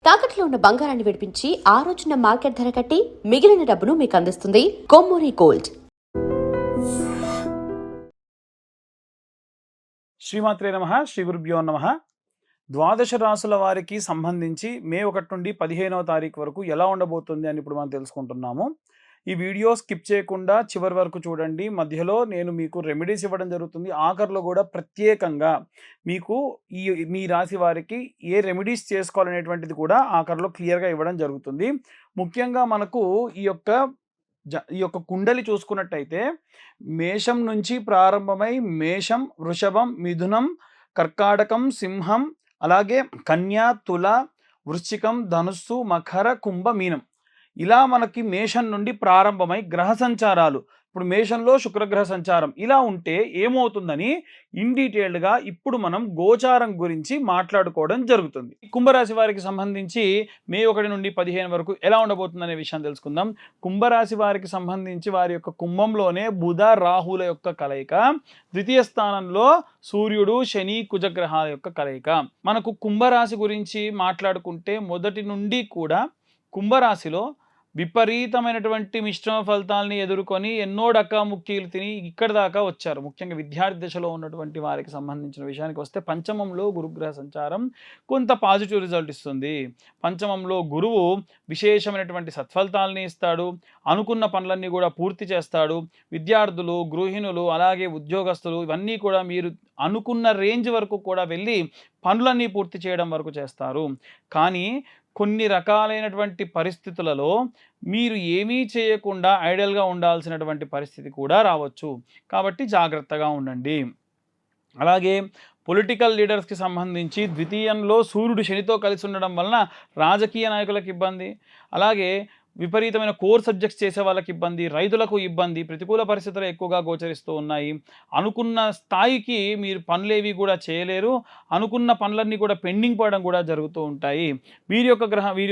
తాకట్లో ఉన్న బంగారాన్ని విడిపించి ఆ రోజున మార్కెట్ ధర కట్టి మిగిలిన డబ్బును మీకు అందిస్తుంది కొమ్మూరి గోల్డ్. శ్రీమాత్రే నమః. శ్రీ గురుభ్యో నమః. ద్వాదశ రాసుల వారికి సంబంధించి మే 1 నుండి 15వ తారీఖు వరకు ఎలా ఉండబోతుంది అని ఇప్పుడు మనం తెలుసుకుంటున్నాము. ఈ వీడియో స్కిప్ చేయకుండా చివరి వరకు చూడండి. మధ్యలో నేను మీకు రెమెడీస్ ఇవ్వడం జరుగుతుంది. ఆఖరిలో కూడా ప్రత్యేకంగా మీకు మీ రాశి వారికి ఏ రెమెడీస్ చేసుకోవాలనేటువంటిది కూడా ఆఖరిలో క్లియర్గా ఇవ్వడం జరుగుతుంది. ముఖ్యంగా మనకు ఈ యొక్క కుండలి చూసుకున్నట్టయితే మేషం నుంచి ప్రారంభమై మేషం, వృషభం, మిథునం, కర్కాటకం, సింహం, అలాగే కన్యా, తుల, వృశ్చికం, ధనుస్సు, మకర, కుంభ, మీనం, ఇలా మనకి మేషం నుండి ప్రారంభమై గ్రహ సంచారాలు, ఇప్పుడు మేషంలో శుక్రగ్రహ సంచారం ఇలా ఉంటే ఏమవుతుందని ఇన్ డీటెయిల్డ్గా ఇప్పుడు మనం గోచారం గురించి మాట్లాడుకోవడం జరుగుతుంది. కుంభరాశి వారికి సంబంధించి మే 1 నుండి 15 వరకు ఎలా ఉండబోతుందనే విషయాన్ని తెలుసుకుందాం. కుంభరాశి వారికి సంబంధించి వారి యొక్క కుంభంలోనే బుధ, రాహుల యొక్క కలయిక, ద్వితీయ స్థానంలో సూర్యుడు, శని, కుజగ్రహాల యొక్క కలయిక. మనకు కుంభరాశి గురించి మాట్లాడుకుంటే మొదటి నుండి కూడా కుంభరాశిలో విపరీతమైనటువంటి మిశ్రమ ఫలితాలని ఎదుర్కొని ఎన్నో డక్కాముక్కీలు తిని ఇక్కడి దాకా వచ్చారు. ముఖ్యంగా విద్యార్థి దశలో ఉన్నటువంటి వారికి సంబంధించిన విషయానికి వస్తే పంచమంలో గురుగ్రహ సంచారం కొంత పాజిటివ్ రిజల్ట్ ఇస్తుంది. పంచమంలో గురువు విశేషమైనటువంటి సత్ఫలితాలని ఇస్తాడు. అనుకున్న పనులన్నీ కూడా పూర్తి చేస్తాడు. విద్యార్థులు, గృహిణులు, అలాగే ఉద్యోగస్తులు ఇవన్నీ కూడా మీరు అనుకున్న రేంజ్ వరకు కూడా వెళ్ళి పనులన్నీ పూర్తి చేయడం వరకు చేస్తారు. కానీ కొన్ని రకాలైనటువంటి పరిస్థితులలో మీరు ఏమీ చేయకుండా ఐడల్గా ఉండాల్సినటువంటి పరిస్థితి కూడా రావచ్చు. కాబట్టి జాగ్రత్తగా ఉండండి. అలాగే పొలిటికల్ లీడర్స్కి సంబంధించి ద్వితీయంలో సూర్యుడు శనితో కలిసి ఉండడం వలన రాజకీయ నాయకులకు ఇబ్బంది, అలాగే విపరీతమైన కోర్ సబ్జెక్ట్స్ చేసే వాళ్ళకి ఇబ్బంది, రైతులకు ఇబ్బంది, ప్రతికూల పరిస్థితులు ఎక్కువగా గోచరిస్తూ ఉన్నాయి. అనుకున్న స్థాయికి మీరు పనులేవి కూడా చేయలేరు. అనుకున్న పనులన్నీ కూడా పెండింగ్ పడడం కూడా జరుగుతూ ఉంటాయి. వీరి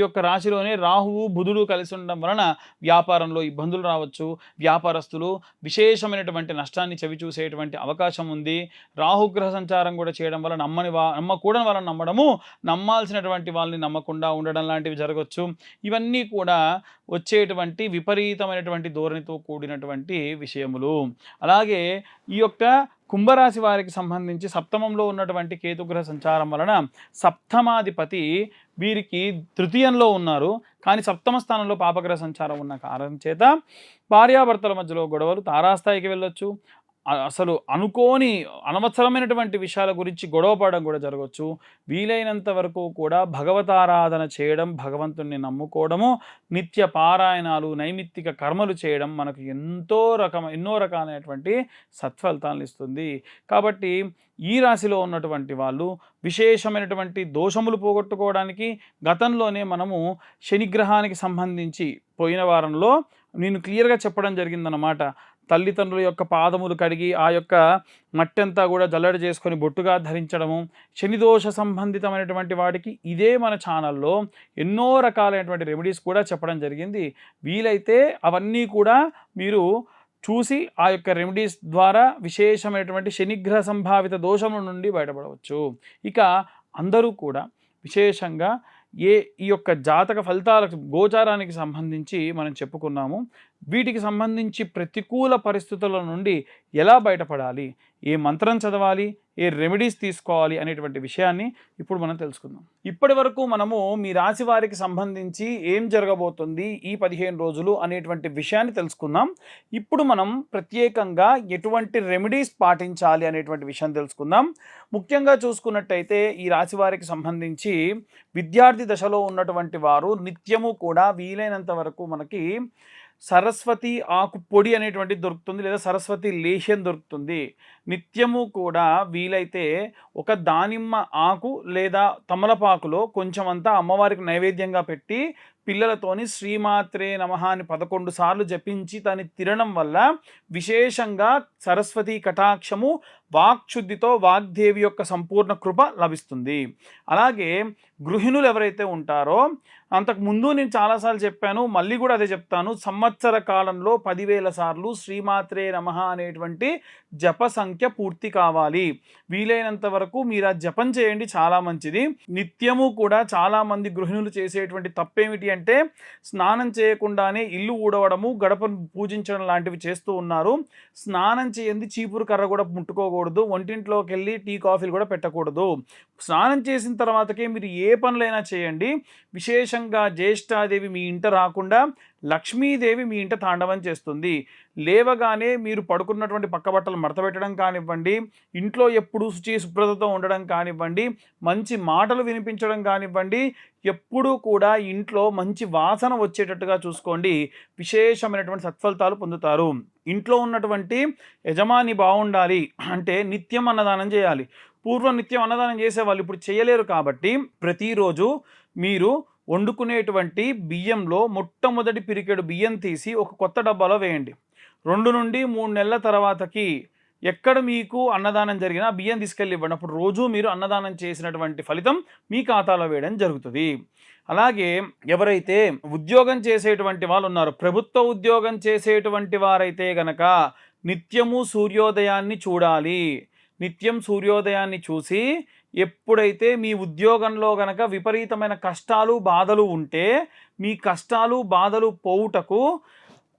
యొక్క రాశిలోనే రాహువు, బుధుడు కలిసి ఉండడం వలన వ్యాపారంలో ఇబ్బందులు రావచ్చు. వ్యాపారస్తులు విశేషమైనటువంటి నష్టాన్ని చవిచూసేటువంటి అవకాశం ఉంది. రాహుగ్రహ సంచారం కూడా చేయడం వల్ల నమ్మకూడని వాళ్ళని నమ్మడము, నమ్మాల్సినటువంటి వాళ్ళని నమ్మకుండా ఉండడం లాంటివి జరగవచ్చు. ఇవన్నీ కూడా వచ్చేటువంటి విపరీతమైనటువంటి ధోరణితో కూడినటువంటి విషయములు. అలాగే ఈ యొక్క కుంభరాశి వారికి సంబంధించి సప్తమంలో ఉన్నటువంటి కేతుగ్రహ సంచారం వలన సప్తమాధిపతి వీరికి తృతీయంలో ఉన్నారు. కానీ సప్తమ స్థానంలో పాపగ్రహ సంచారం ఉన్న కారణం చేత భార్యాభర్తల మధ్యలో గొడవలు తారాస్థాయికి వెళ్ళొచ్చు. అసలు అనుకోని అనవసరమైనటువంటి విషయాల గురించి గొడవ పడడం కూడా జరగవచ్చు. వీలైనంత వరకు కూడా భగవతారాధన చేయడం, భగవంతుణ్ణి నమ్ముకోవడము, నిత్య పారాయణాలు, నైమిత్తిక కర్మలు చేయడం మనకు ఎన్నో రకాలైనటువంటి సత్ఫలితాలను ఇస్తుంది. కాబట్టి ఈ రాశిలో ఉన్నటువంటి వాళ్ళు విశేషమైనటువంటి దోషములు పోగొట్టుకోవడానికి గతంలోనే మనము శనిగ్రహానికి సంబంధించి పోయిన వారంలో నేను క్లియర్గా చెప్పడం జరిగిందన్నమాట. తల్లిదండ్రుల యొక్క పాదములు కడిగి ఆ యొక్క మట్టంతా కూడా జల్లెడ చేసుకొని బొట్టుగా ధరించడము, శనిదోష సంబంధితమైనటువంటి వాటికి ఇదే మన ఛానల్లో ఎన్నో రకాలైనటువంటి రెమెడీస్ కూడా చెప్పడం జరిగింది. వీలైతే అవన్నీ కూడా మీరు చూసి ఆ యొక్క రెమెడీస్ ద్వారా విశేషమైనటువంటి శనిగ్రహ సంభావిత దోషముల నుండి బయటపడవచ్చు. ఇక అందరూ కూడా విశేషంగా ఈ యొక్క జాతక ఫలితాలకు గోచారానికి సంబంధించి మనం చెప్పుకున్నాము. వీటికి సంబంధించి ప్రతికూల పరిస్థితుల నుండి ఎలా బయటపడాలి, ఏ మంత్రం చదవాలి, ఏ రెమెడీస్ తీసుకోవాలి అనేటువంటి విషయాన్ని ఇప్పుడు మనం తెలుసుకుందాం. ఇప్పటి వరకు మనము మీ రాశి వారికి సంబంధించి ఏం జరగబోతుంది ఈ 15 రోజులు అనేటువంటి విషయాన్ని తెలుసుకుందాం. ఇప్పుడు మనం ప్రత్యేకంగా ఎటువంటి రెమెడీస్ పాటించాలి అనేటువంటి విషయం తెలుసుకుందాం. ముఖ్యంగా చూసుకున్నట్టయితే ఈ రాశి వారికి సంబంధించి విద్యార్థి దశలో ఉన్నటువంటి వారు నిత్యము కూడా వీలైనంత వరకు మనకి సరస్వతి ఆకు పొడి అనేటువంటిది దొరుకుతుంది, లేదా సరస్వతి లేహ్యం దొరుకుతుంది. నిత్యము కూడా వీలైతే ఒక దానిమ్మ ఆకు లేదా తమలపాకులో కొంచెం అంతా అమ్మవారికి నైవేద్యంగా పెట్టి పిల్లలతోని శ్రీమాత్రే నమః అని 11 సార్లు జపించి దాన్ని తినడం వల్ల విశేషంగా సరస్వతి కటాక్షము, వాక్శుద్ధితో వాగ్దేవి యొక్క సంపూర్ణ కృప లభిస్తుంది. అలాగే గృహిణులు ఎవరైతే ఉంటారో, అంతకుముందు నేను చాలాసార్లు చెప్పాను, మళ్ళీ కూడా అదే చెప్తాను, సంవత్సర కాలంలో 10,000 సార్లు శ్రీమాత్రే నమః అనేటువంటి జప సంఖ్య సంఖ్య పూర్తి కావాలి. వీలైనంత వరకు మీరు ఆ జపం చేయండి, చాలా మంచిది. నిత్యము కూడా చాలామంది గృహిణులు చేసేటువంటి తప్పేమిటి అంటే స్నానం చేయకుండానే ఇల్లు ఊడవడము, గడపను పూజించడం లాంటివి చేస్తూ ఉన్నారు. స్నానం చేయండి చీపురు కర్ర కూడా ముట్టుకోకూడదు, వంటింట్లోకి వెళ్ళి టీ కాఫీలు కూడా పెట్టకూడదు. స్నానం చేసిన తర్వాతకే మీరు ఏ పనులైనా చేయండి. విశేషంగా జ్యేష్ఠాదేవి మీ ఇంట రాకుండా లక్ష్మీదేవి మీ ఇంట తాండవం చేస్తుంది. లేవగానే మీరు పడుకున్నటువంటి పక్క బట్టలు మడతపెట్టడం కానివ్వండి, ఇంట్లో ఎప్పుడు శుచి శుభ్రతతో ఉండడం కానివ్వండి, మంచి మాటలు వినిపించడం కానివ్వండి, ఎప్పుడూ కూడా ఇంట్లో మంచి వాసన వచ్చేటట్టుగా చూసుకోండి. విశేషమైనటువంటి సత్ఫలితాలు పొందుతారు. ఇంట్లో ఉన్నటువంటి యజమాని బాగుండాలి అంటే నిత్యం అన్నదానం చేయాలి. పూర్వం నిత్యం అన్నదానం చేసేవాళ్ళు ఇప్పుడు చేయలేరు. కాబట్టి ప్రతిరోజు మీరు వండుకునేటువంటి బియ్యంలో మొట్టమొదటి పిరికెడు బియ్యం తీసి ఒక కొత్త డబ్బాలో వేయండి. 2 నుండి 3 నెలల తర్వాతకి ఎక్కడ మీకు అన్నదానం జరిగినా బియ్యం తీసుకెళ్ళి ఇవ్వండి. అప్పుడు రోజు మీరు అన్నదానం చేసినటువంటి ఫలితం మీ ఖాతాలో వేయడం జరుగుతుంది. అలాగే ఎవరైతే ఉద్యోగం చేసేటువంటి వాళ్ళు ఉన్నారో, ప్రభుత్వ ఉద్యోగం చేసేటువంటి వారైతే గనక నిత్యము సూర్యోదయాన్ని చూడాలి. నిత్యం సూర్యోదయాన్ని చూసి ఎప్పుడైతే మీ ఉద్యోగంలో గనక విపరీతమైన కష్టాలు బాధలు ఉంటే మీ కష్టాలు బాధలు పోవుటకు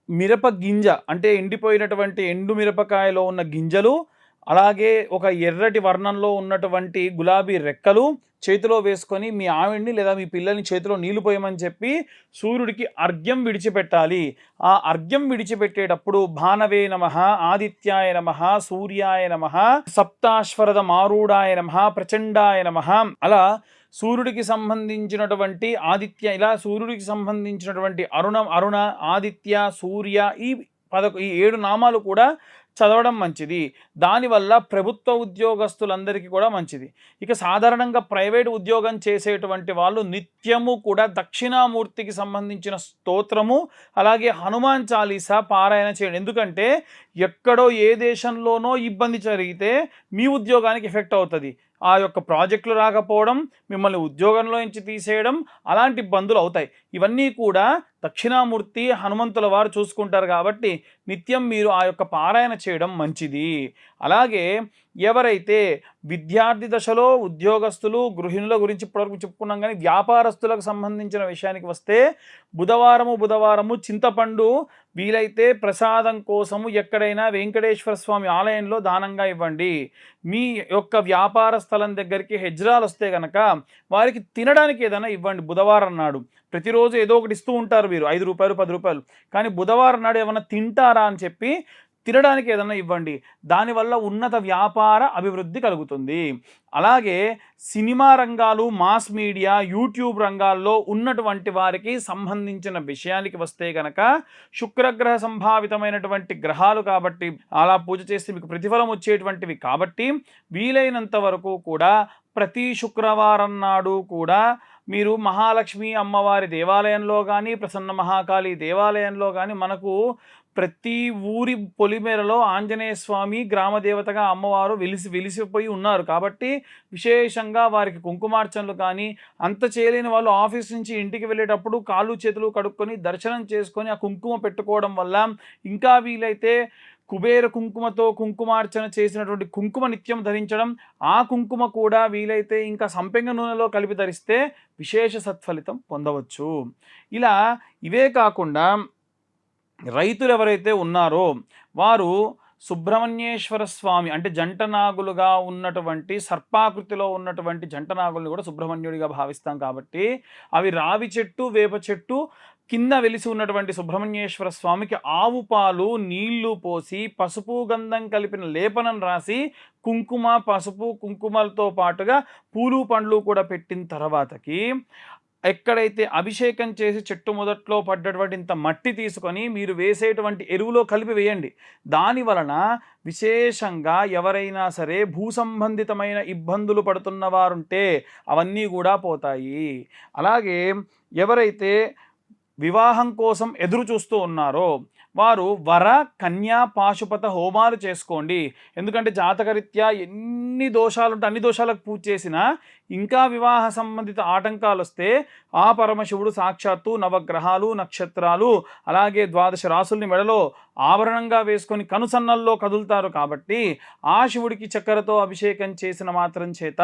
మిరప గింజ అంటే ఎండిపోయినటువంటి ఎండు మిరపకాయలో ఉన్న గింజలు, అలాగే ఒక ఎర్రటి వర్ణంలో ఉన్నటువంటి గులాబీ రెక్కలు చేతిలో వేసుకొని మీ ఆవిడ్ని లేదా మీ పిల్లల్ని చేతిలో నీళ్లు పోయమని చెప్పి సూర్యుడికి అర్ఘ్యం విడిచిపెట్టాలి. ఆ అర్ఘ్యం విడిచిపెట్టేటప్పుడు భానవే నమః, ఆదిత్యాయ నమః, సూర్యాయ నమః, సప్తాశ్వరద మారూఢాయ నమః, ప్రచండాయ నమః, అలా సూర్యుడికి సంబంధించినటువంటి ఆదిత్య, ఇలా సూర్యుడికి సంబంధించినటువంటి అరుణ, ఆదిత్య, సూర్య, ఈ 7 నామాలు కూడా చదవడం మంచిది. దానివల్ల ప్రభుత్వ ఉద్యోగస్తులందరికీ కూడా మంచిది. ఇక సాధారణంగా ప్రైవేట్ ఉద్యోగం చేసేటువంటి వాళ్ళు నిత్యము కూడా దక్షిణామూర్తికి సంబంధించిన స్తోత్రము, అలాగే హనుమాన్ చాలీసా పారాయణ చేయండి. ఎందుకంటే ఎక్కడో ఏ దేశంలోనో ఇబ్బంది జరిగితే మీ ఉద్యోగానికి ఎఫెక్ట్ అవుతుంది. ఆ యొక్క ప్రాజెక్టులు రాకపోవడం, మిమ్మల్ని ఉద్యోగంలో నుంచి తీసేయడం, అలాంటి ఇబ్బందులు అవుతాయి. ఇవన్నీ కూడా దక్షిణామూర్తి హనుమంతుల వారు చూసుకుంటారు. కాబట్టి నిత్యం మీరు ఆ యొక్క పారాయణ చేయడం మంచిది. అలాగే ఎవరైతే విద్యార్థి దశలో ఉద్యోగస్తులు, గృహిణుల గురించి ఇప్పటివరకు చెప్పుకున్నాం, కానీ వ్యాపారస్తులకు సంబంధించిన విషయానికి వస్తే బుధవారము చింతపండు వీలైతే ప్రసాదం కోసము ఎక్కడైనా వెంకటేశ్వర స్వామి ఆలయంలో దానంగా ఇవ్వండి. మీ యొక్క వ్యాపార స్థలం దగ్గరికి హెజ్రాలు వస్తే కనుక వారికి తినడానికి ఏదైనా ఇవ్వండి. బుధవారం నాడు ప్రతిరోజు ఏదో ఒకటి ఇస్తూ ఉంటారు మీరు, 5 రూపాయలు 10 రూపాయలు, కానీ బుధవారం నాడు ఏమైనా తింటారా అని చెప్పి తినడానికి ఏదైనా ఇవ్వండి. దానివల్ల ఉన్నత వ్యాపార అభివృద్ధి కలుగుతుంది. అలాగే సినిమా రంగాలు, మాస్ మీడియా, యూట్యూబ్ రంగాల్లో ఉన్నటువంటి వారికి సంబంధించిన విషయానికి వస్తే కనుక శుక్రగ్రహ సంభావితమైనటువంటి గ్రహాలు కాబట్టి అలా పూజ చేస్తే మీకు ప్రతిఫలం వచ్చేటువంటివి. కాబట్టి వీలైనంత వరకు కూడా ప్రతి శుక్రవారం నాడు కూడా మీరు మహాలక్ష్మి అమ్మవారి దేవాలయంలో కానీ, ప్రసన్న మహాకాళి దేవాలయంలో కానీ, మనకు ప్రతి ఊరి పొలిమేరలో ఆంజనేయ స్వామి గ్రామదేవతగా అమ్మవారు వెలిసిపోయి ఉన్నారు. కాబట్టి విశేషంగా వారికి కుంకుమార్చనలు కానీ, అంత చేయలేని వాళ్ళు ఆఫీస్ నుంచి ఇంటికి వెళ్ళేటప్పుడు కాళ్ళు చేతులు కడుక్కొని దర్శనం చేసుకొని ఆ కుంకుమ పెట్టుకోవడం వల్ల, ఇంకా వీలైతే కుబేర కుంకుమతో కుంకుమార్చన చేసినటువంటి కుంకుమ నిత్యం ధరించడం, ఆ కుంకుమ కూడా వీలైతే ఇంకా సంపెంగ నూనెలో కలిపి ధరిస్తే విశేష సత్ఫలితం పొందవచ్చు. ఇలా ఇవే కాకుండా రైతులు ఎవరైతే ఉన్నారో వారు సుబ్రహ్మణ్యేశ్వర స్వామి అంటే జంటనాగులుగా ఉన్నటువంటి సర్పాకృతిలో ఉన్నటువంటి జంటనాగుల్ని కూడా సుబ్రహ్మణ్యుడిగా భావిస్తాం. కాబట్టి అవి రావి చెట్టు, వేప చెట్టు కింద వెలిసి ఉన్నటువంటి సుబ్రహ్మణ్యేశ్వర స్వామికి ఆవు పాలు, నీళ్లు పోసి పసుపు గంధం కలిపిన లేపనం రాసి కుంకుమ, పసుపు కుంకుమలతో పాటుగా పూలు పండ్లు కూడా పెట్టిన తర్వాతకి ఎక్కడైతే అభిషేకం చేసి చెట్టు మొదట్లో పడ్డటువంటి ఇంత మట్టి తీసుకొని మీరు వేసేటువంటి ఎరువులో కలిపి వేయండి. దాని వలన విశేషంగా ఎవరైనా సరే భూ సంబంధితమైన ఇబ్బందులు పడుతున్న వారుంటే అవన్నీ కూడా పోతాయి. అలాగే ఎవరైతే వివాహం కోసం ఎదురు చూస్తూ ఉన్నారో వారు వర, కన్యా, పాశుపత హోమాలు చేసుకోండి. ఎందుకంటే జాతకరీత్యా ఎన్ని దోషాలు ఉంటే అన్ని దోషాలకు పూజ చేసినా ఇంకా వివాహ సంబంధిత ఆటంకాలు వస్తే ఆ పరమశివుడు సాక్షాత్తు నవగ్రహాలు, నక్షత్రాలు, అలాగే 12 రాసుల్ని మెడలో ఆభరణంగా వేసుకొని కనుసన్నల్లో కదులుతారు కాబట్టి ఆ శివుడికి చక్కెరతో అభిషేకం చేసిన మాత్రం చేత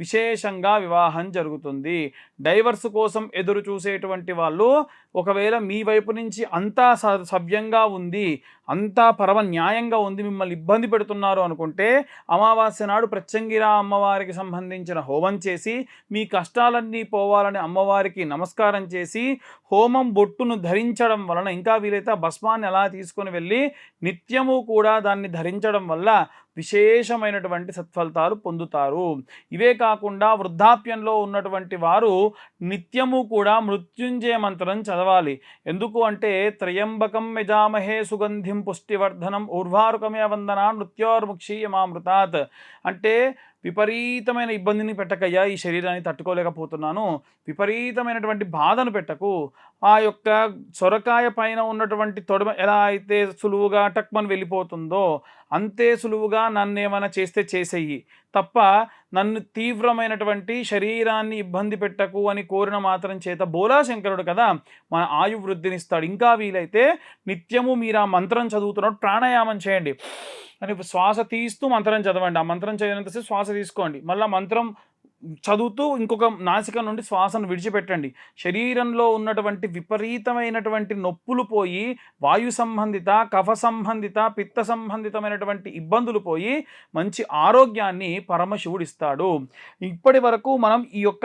విశేషంగా వివాహం జరుగుతుంది. డైవర్స్ కోసం ఎదురు చూసేటువంటి వాళ్ళు ఒకవేళ మీ వైపు నుంచి అంతా సవ్యంగా ఉంది, అంతా పరమ న్యాయంగా ఉంది, మిమ్మల్ని ఇబ్బంది పెడుతున్నారు అనుకుంటే అమావాస్య నాడు ప్రత్యంగిరా అమ్మవారికి సంబంధించిన హోమం చేసి మీ కష్టాలన్నీ పోవాలని అమ్మవారికి నమస్కారం చేసి హోమం బొట్టును ధరించడం వలన, ఇంకా వీలైతే ఆ భస్మాన్ని అలా తీసుకొని వెళ్ళి నిత్యము కూడా దాన్ని ధరించడం వల్ల విశేషమైనటువంటి సత్ఫలితాలు పొందుతారు. ఇవే కాకుండా వృద్ధాప్యంలో ఉన్నటువంటి వారు నిత్యము కూడా మృత్యుంజయ మంత్రం చదవాలి. ఎందుకు అంటే త్రయంబకం యజామహే సుగంధిం పుష్టివర్ధనం ఊర్వారుకమే వందనా మృత్యోర్ముక్షీయమామృతాత్ అంటే విపరీతమైన ఇబ్బందిని పెట్టకయ్యా, ఈ శరీరాన్ని తట్టుకోలేకపోతున్నాను, విపరీతమైనటువంటి బాధను పెట్టకు, ఆ యొక్క సొరకాయ పైన ఉన్నటువంటి తొడమ ఎలా అయితే సులువుగా టక్మని వెళ్ళిపోతుందో అంతే సులువుగా నన్ను ఏమైనా చేస్తే చేసేయి తప్ప నన్ను తీవ్రమైనటువంటి శరీరాన్ని ఇబ్బంది పెట్టకు అని కోరిన మాత్రం చేత బోలా శంకరుడు కదా మన ఆయువృద్ధినిస్తాడు. ఇంకా వీలైతే నిత్యము మీరు ఆ మంత్రం చదువుతున్నప్పుడు ప్రాణాయామం చేయండి అని శ్వాస తీస్తూ మంత్రం చదవండి. ఆ మంత్రం చేయనంతసేపు శ్వాస తీసుకోండి, మళ్ళీ మంత్రం చదువుతూ ఇంకొక నాసిక నుండి శ్వాసను విడిచిపెట్టండి. శరీరంలో ఉన్నటువంటి విపరీతమైనటువంటి నొప్పులు పోయి వాయు సంబంధిత, కఫ సంబంధిత, పిత్త సంబంధితమైనటువంటి ఇబ్బందులు పోయి మంచి ఆరోగ్యాన్ని పరమశివుడు ఇస్తాడు. ఇప్పటి వరకు మనం ఈ యొక్క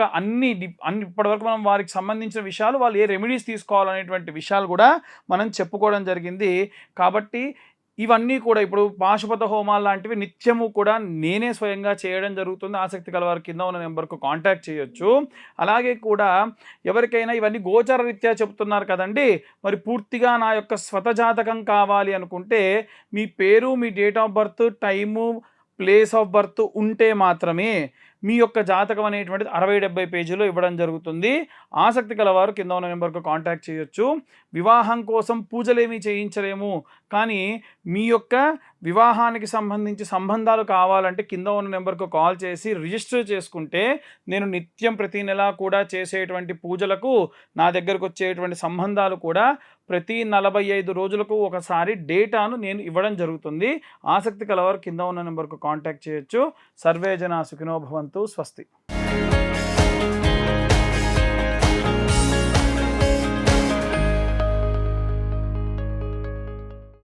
ఇప్పటి వరకు మనం వారికి సంబంధించిన విషయాలు, వాళ్ళు ఏ రెమెడీస్ తీసుకోవాలనేటువంటి విషయాలు కూడా మనం చెప్పుకోవడం జరిగింది. కాబట్టి ఇవన్నీ కూడా ఇప్పుడు పాశుపత హోమాలు లాంటివి నిత్యము కూడా నేనే స్వయంగా చేయడం జరుగుతుంది. ఆసక్తి కలవారు కింద ఉన్న నెంబర్కు కాంటాక్ట్ చేయొచ్చు. అలాగే కూడా ఎవరికైనా ఇవన్నీ గోచర రీత్యా చెప్తున్నారు కదండి, మరి పూర్తిగా నా యొక్క స్వతజాతకం కావాలి అనుకుంటే మీ పేరు, మీ date of birth, time, place of birth ఉంటే మాత్రమే మీ యొక్క జాతకం అనేటువంటిది 60-70 పేజీలో ఇవ్వడం జరుగుతుంది. ఆసక్తి కలవారు కింద ఉన్న నెంబర్కు కాంటాక్ట్ చేయొచ్చు. వివాహం కోసం పూజలేమీ చేయించలేము, కానీ మీ యొక్క వివాహానికి సంబంధించి సంబంధాలు కావాలంటే కింద ఉన్న నెంబర్కు కాల్ చేసి రిజిస్టర్ చేసుకుంటే నేను నిత్యం ప్రతి నెల కూడా చేసేటువంటి పూజలకు నా దగ్గరకు వచ్చేటువంటి సంబంధాలు కూడా ప్రతి 45 రోజులకు ఒకసారి డేటాను నేను ఇవ్వడం జరుగుతుంది. ఆసక్తి కలవారు కింద ఉన్న నెంబర్కు కాంటాక్ట్ చేయొచ్చు. సర్వే జనా సుఖినో భవంతు. స్వస్తి.